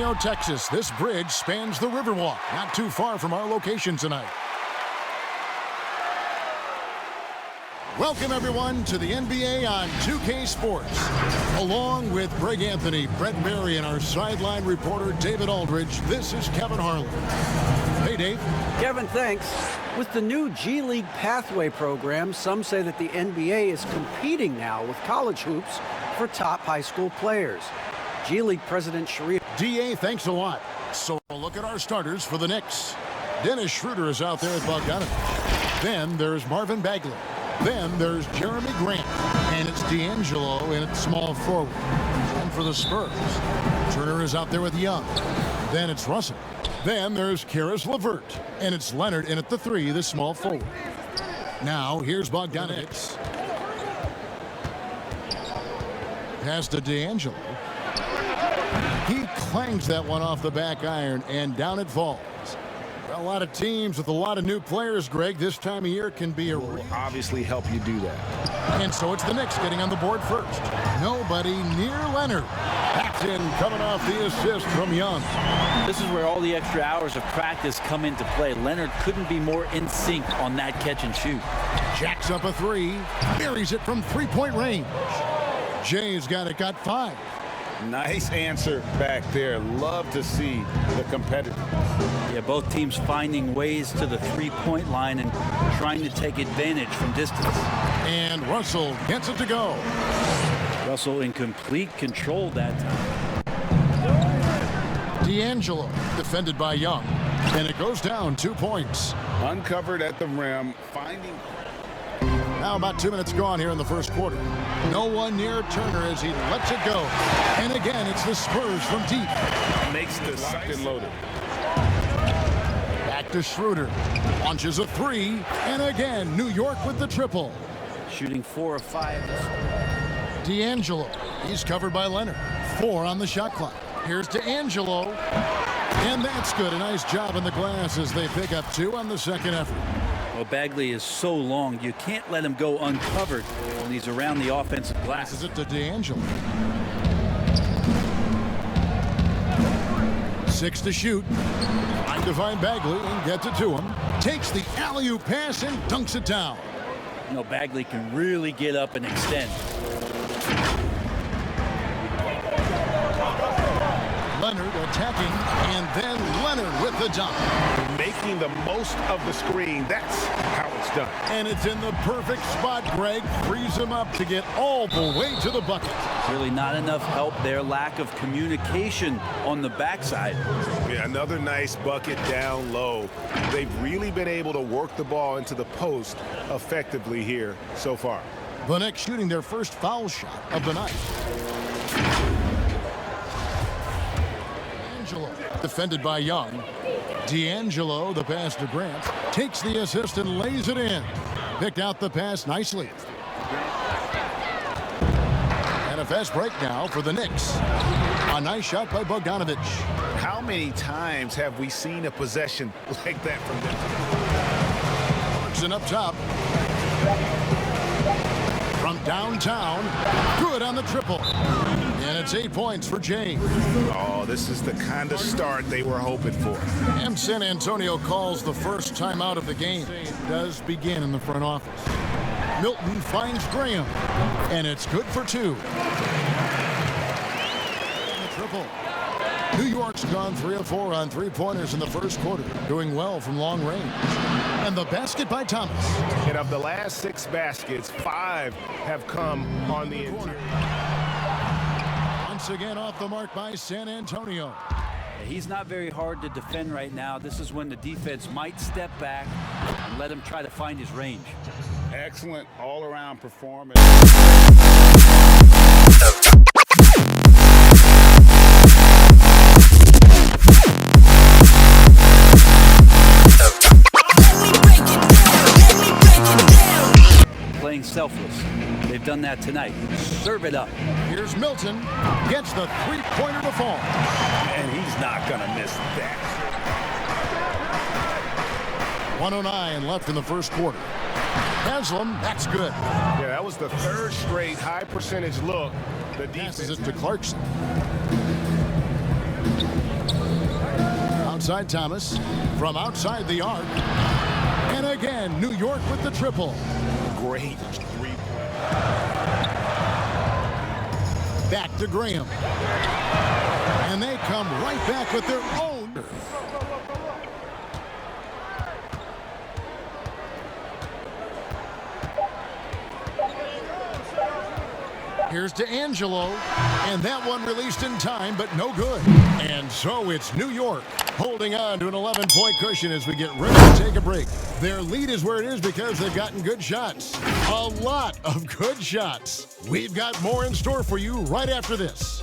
Antonio, Texas. This bridge spans the Riverwalk, not too far from our location tonight. Welcome, everyone, to the NBA on 2K Sports. Along with Greg Anthony, Brett Berry, and our sideline reporter, David Aldridge, this is Kevin Harlan. Hey, Dave. Kevin, thanks. With the new G League Pathway program, some say that the NBA is competing now with college hoops for top high school players. G League President Sharif. DA, thanks a lot. So look at our starters for the Knicks. Dennis Schroeder is out there at Bogdanovich. Then there's Marvin Bagley. Then there's Jeremy Grant. And it's D'Angelo in at small forward. And for the Spurs, Turner is out there with Young. Then it's Russell. Then there's Karis LeVert. And it's Leonard in at the 3, the small forward. Now here's Bogdanovich. Pass to D'Angelo. He clangs that one off the back iron, and down it falls. A lot of teams with a lot of new players, Greg, this time of year can be will obviously help you do that. And so it's the Knicks getting on the board first. Nobody near Leonard. Paxton coming off the assist from Young. This is where all the extra hours of practice come into play. Leonard couldn't be more in sync on that catch and shoot. Jacks up a 3, buries it from three-point range. Jay's got 5. Nice answer back there. Love to see the competitor. Yeah, both teams finding ways to the three-point line and trying to take advantage from distance. And Russell gets it to go. Russell in complete control that time. D'Angelo defended by Young. And it goes down 2 points. Uncovered at the rim, finding. Now about 2 minutes gone here in the first quarter. No one near Turner as he lets it go. And again, it's the Spurs from deep. Makes the locked and loaded. Back to Schroeder. Launches a 3. And again, New York with the triple. Shooting 4 of 5. D'Angelo. He's covered by Leonard. 4 on the shot clock. Here's D'Angelo. And that's good. A nice job in the glass as they pick up 2 on the second effort. Well, Bagley is so long, you can't let him go uncovered when he's around the offensive glass. Passes it to D'Angelo. 6 to shoot. Trying to find Bagley and gets it to him. Takes the alley-oop pass and dunks it down. You know, Bagley can really get up and extend. Leonard attacking, and then Leonard with the dunk. Making the most of the screen. That's how it's done. And it's in the perfect spot, Greg. Frees him up to get all the way to the bucket. Really not enough help there. Lack of communication on the backside. Yeah, another nice bucket down low. They've really been able to work the ball into the post effectively here so far. The Knicks shooting their first foul shot of the night. Defended by Young. D'Angelo, the pass to Grant, takes the assist and lays it in. Picked out the pass nicely. And a fast break now for the Knicks. A nice shot by Bogdanovich. How many times have we seen a possession like that from them? Clarkson up top. From downtown, good on the triple. And it's 8 points for James. Oh, this is the kind of start they were hoping for. And San Antonio calls the first time out of the game. It does begin in the front office. Milton finds Graham, and it's good for 2. And the triple. New York's gone 3 of 4 on three-pointers in the first quarter, doing well from long range. And the basket by Thomas. And of the last 6 baskets, 5 have come on the interior. Once again off the mark by San Antonio. He's not very hard to defend right now. This is when the defense might step back and let him try to find his range. Excellent all-around performance. Playing selfless. They've done that tonight. Serve it up. Here's Milton. Gets the three-pointer to fall. And he's not going to miss that. 1:09 left in the first quarter. Haslam, that's good. Yeah, that was the 3rd straight high-percentage look. The defense passes it to Clarkson. outside Thomas. From outside the arc. And again, New York with the triple. Great three. Back to Graham. And they come right back with their own. Here's D'Angelo, and that one released in time, but no good. And so it's New York holding on to an 11-point cushion as we get ready to take a break. Their lead is where it is because they've gotten good shots. A lot of good shots. We've got more in store for you right after this.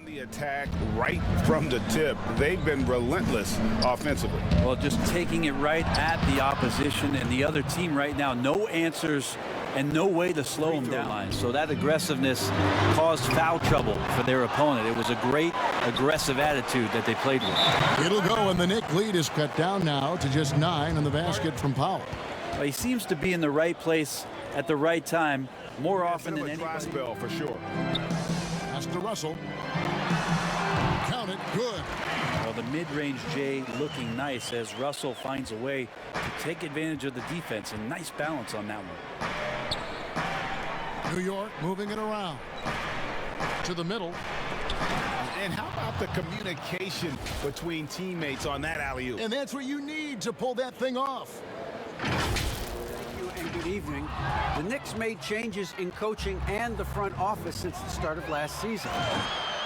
The attack right from the tip. They've been relentless offensively. Well, just taking it right at the opposition and the other team right now. No answers and no way to slow them down. So that aggressiveness caused foul trouble for their opponent. It was a great aggressive attitude that they played with. It'll go, and the Knicks lead is cut down now to just 9 in the basket from Powell. Well, he seems to be in the right place at the right time more often than anybody. Spell for sure. Pass to Russell. Count it, good. Well, the mid-range J looking nice as Russell finds a way to take advantage of the defense, and nice balance on that one. New York moving it around to the middle. And how about the communication between teammates on that alley-oop? And that's what you need to pull that thing off. And good evening. The Knicks made changes in coaching and the front office since the start of last season.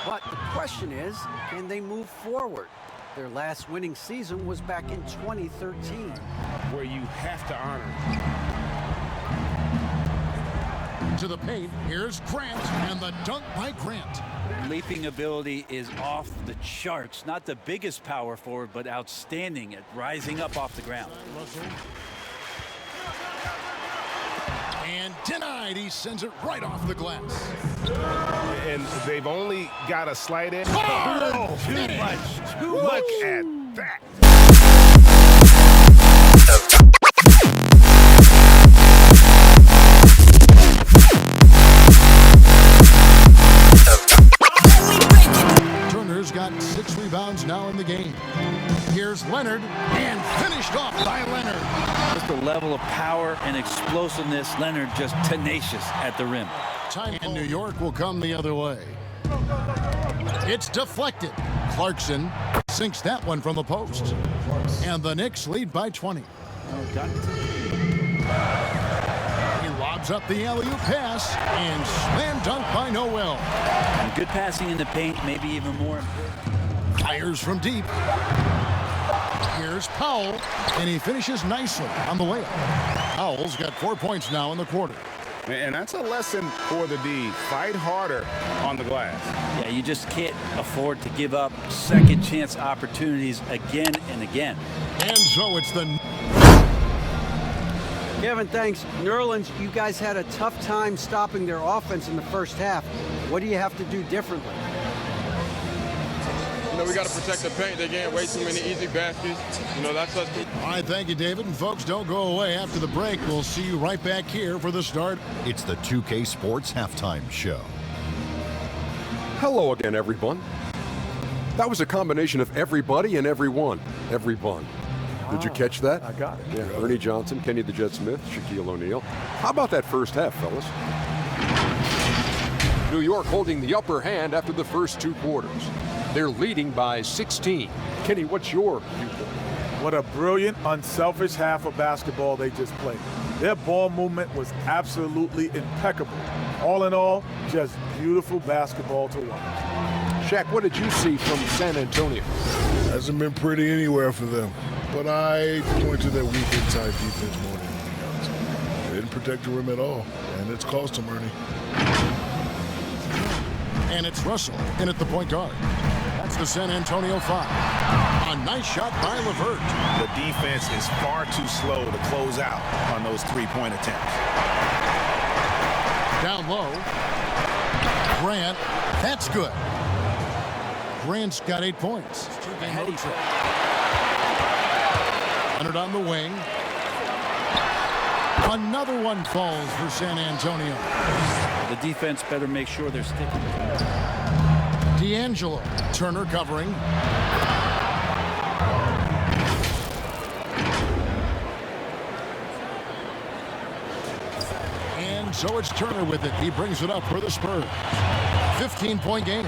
But the question is, can they move forward? Their last winning season was back in 2013. Where you have to honor. To the paint, here's Grant, and the dunk by Grant. Leaping ability is off the charts. Not the biggest power forward, but outstanding at rising up off the ground. Russell. And denied. He sends it right off the glass. And they've only got a slight edge. Oh, Too much. Look at that. Turner's got 6 rebounds now in the game. Here's Leonard, and finished off by Leonard. Just the level of power and explosiveness. Leonard just tenacious at the rim. Time in New York will come the other way. It's deflected. Clarkson sinks that one from the post. And the Knicks lead by 20. He lobs up the alley-oop pass and slam dunk by Noel. And good passing in the paint, maybe even more important. Fires from deep. Here's Powell, and he finishes nicely on the layup. Powell's got 4 points now in the quarter. And that's a lesson for the D. Fight harder on the glass. Yeah, you just can't afford to give up second chance opportunities again and again. And so it's the... Kevin, thanks. Nerlens, you guys had a tough time stopping their offense in the first half. What do you have to do differently? You know, we got to protect the paint. They getting way too many easy baskets. You know, that's us. All right, thank you, David. And folks, don't go away. After the break, we'll see you right back here for the start. It's the 2K Sports Halftime Show. Hello again, everyone. That was a combination of everybody and everyone. Everyone. Did you catch that? I got it. Yeah, Ernie Johnson, Kenny the Jet Smith, Shaquille O'Neal. How about that first half, fellas? New York holding the upper hand after the first 2 quarters. They're leading by 16. Kenny, what's your viewpoint? What a brilliant, unselfish half of basketball they just played. Their ball movement was absolutely impeccable. All in all, just beautiful basketball to watch. Shaq, what did you see from San Antonio? Hasn't been pretty anywhere for them. But I point to their weak inside defense more than anything else. They didn't protect the rim at all, and it's cost them, Ernie. And it's Russell in at the point guard. That's the San Antonio foul. A nice shot by LeVert. The defense is far too slow to close out on those 3-point attempts. Down low. Grant, that's good. Grant's got 8 points. Leonard on the wing. Another one falls for San Antonio. The defense better make sure they're sticking. D'Angelo. Turner covering. And so it's Turner with it. He brings it up for the Spurs. 15-point game.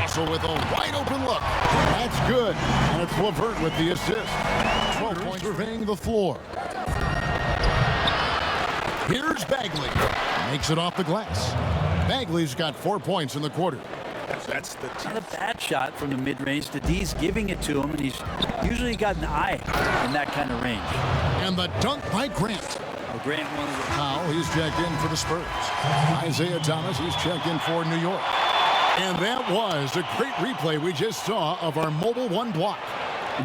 Also with a wide open look. That's good. And it's LeVert with the assist. 12 points surveying the floor. Here's Bagley. Makes it off the glass. Bagley's got 4 points in the quarter. That's the Not a bad shot from the mid-range. The D's giving it to him, and he's usually got an eye in that kind of range. And the dunk by Grant. Well, Grant wanted to... Now he's checked in for the Spurs. Isaiah Thomas, he's checked in for New York. And that was a great replay we just saw of our Mobile One block.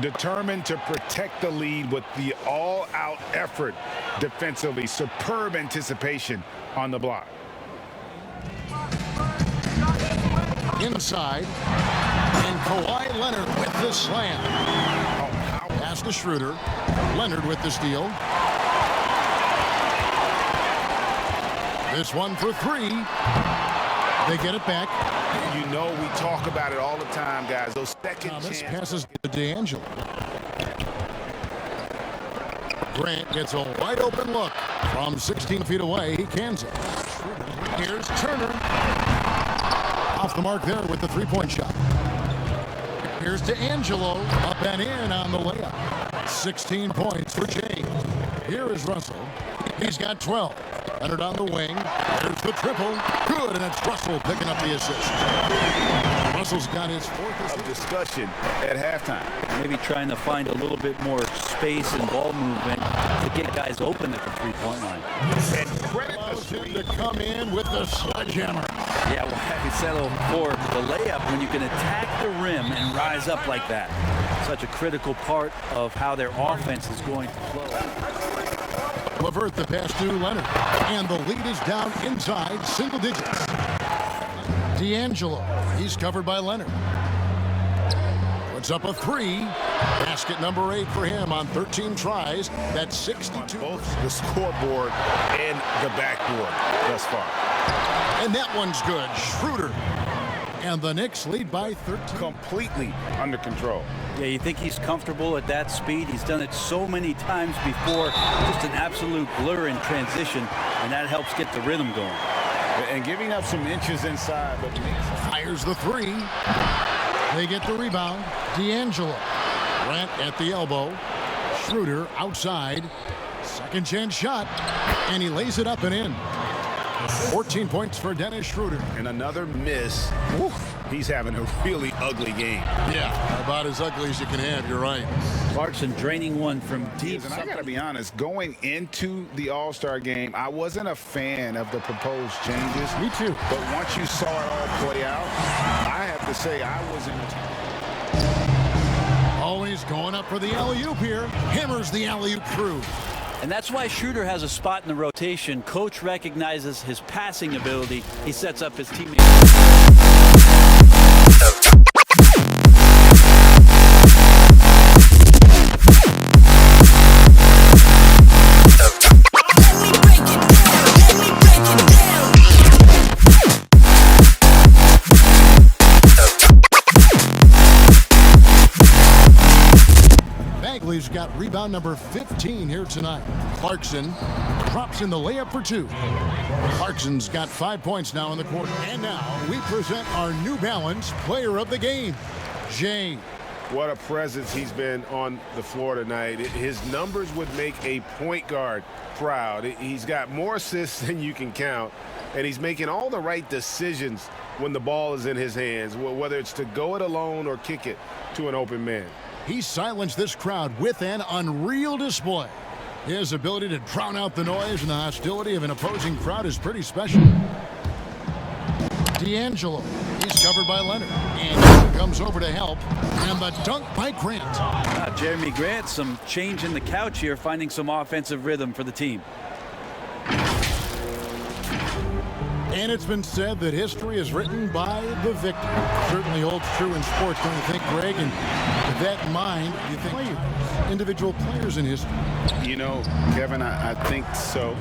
Determined to protect the lead with the all-out effort defensively. Superb anticipation on the block. Inside. And Kawhi Leonard with the slam. Pass to Schroeder. Leonard with the steal. This one for 3. They get it back. You know we talk about it all the time, guys. Those second Thomas chances. passes to D'Angelo. Grant gets a wide open look. From 16 feet away, he cans it. Here's Turner. Off the mark there with the three-point shot. Here's D'Angelo. Up and in on the layup. 16 points for James. Here is Russell. He's got 12. Leonard on the wing. There's the triple. Good, and it's Russell picking up the assist. Russell's got his 4th of discussion at halftime. Maybe trying to find a little bit more space and ball movement to get guys open at the three-point line. And credit allows him to come in with the sledgehammer. Yeah, well, I could settle for the layup when you can attack the rim and rise up like that. Such a critical part of how their offense is going to flow. LeVert the pass to Leonard. And the lead is down inside single digits. D'Angelo. He's covered by Leonard. Puts up a 3. Basket number 8 for him on 13 tries. That's 62. Both the scoreboard and the backboard thus far. And that one's good. Schroeder. And the Knicks lead by 13. Completely under control. Yeah, you think he's comfortable at that speed. He's done it so many times before. Just an absolute blur in transition, and that helps get the rhythm going. And giving up some inches inside, but fires the 3. They get the rebound. D'Angelo. Grant at the elbow. Schroeder outside. Second chance shot. And he lays it up and in. 14 points for Dennis Schroeder. And another miss. Woo. He's having a really ugly game. Yeah, about as ugly as you can have. You're right. Clarkson draining one from deep. And I got to be honest, going into the All-Star game, I wasn't a fan of the proposed changes. Me too. But once you saw it all play out, I have to say I was in. Always going up for the alley-oop here. Hammers the alley-oop through. And that's why Schroeder has a spot in the rotation. Coach recognizes his passing ability. He sets up his teammates. Bagley's got rebound number 15 here tonight. Clarkson drops in the layup for 2. Clarkson's got 5 points now in the quarter. And now we present our New Balance player of the game, Jay. What a presence he's been on the floor tonight. His numbers would make a point guard proud. He's got more assists than you can count, and he's making all the right decisions when the ball is in his hands, whether it's to go it alone or kick it to an open man. He silenced this crowd with an unreal display. His ability to drown out the noise and the hostility of an opposing crowd is pretty special. D'Angelo, he's covered by Leonard, and comes over to help, and the dunk by Grant. Jeremy Grant, some change in the couch here, finding some offensive rhythm for the team. And it's been said that history is written by the victor. Certainly holds true in sports, don't you think, Greg? And with that in mind, you think players, individual players in history? You know, Kevin, I think so.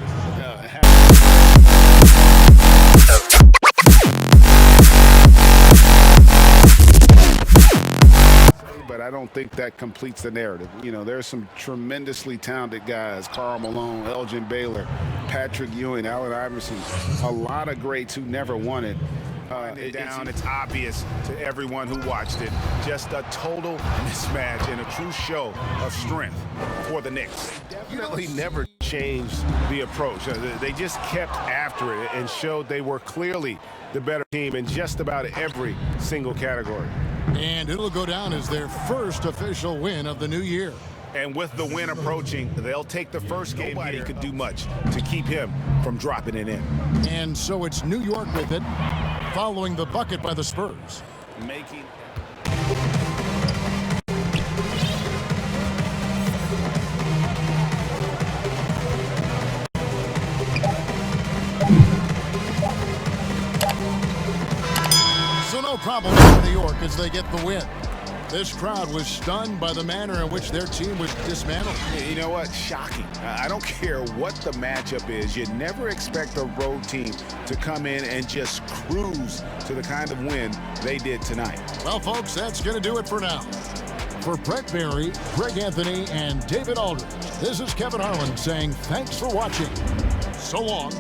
But I don't think that completes the narrative. You know, there's some tremendously talented guys: Karl Malone, Elgin Baylor, Patrick Ewing, Allen Iverson. A lot of greats who never won it. It's obvious to everyone who watched it. Just a total mismatch and a true show of strength for the Knicks. Definitely never changed the approach. They just kept after it and showed they were clearly the better team in just about every single category. And it'll go down as their first official win of the new year. And with the win approaching, they'll take the first game. Nobody could do much to keep him from dropping it in. And so it's New York with it, following the bucket by the Spurs. Making So no problem for New York as they get the win. This crowd was stunned by the manner in which their team was dismantled. You know what? Shocking. I don't care what the matchup is. You never expect a road team to come in and just cruise to the kind of win they did tonight. Well, folks, that's going to do it for now. For Brett Berry, Greg Anthony, and David Aldridge, this is Kevin Harlan saying thanks for watching. So long.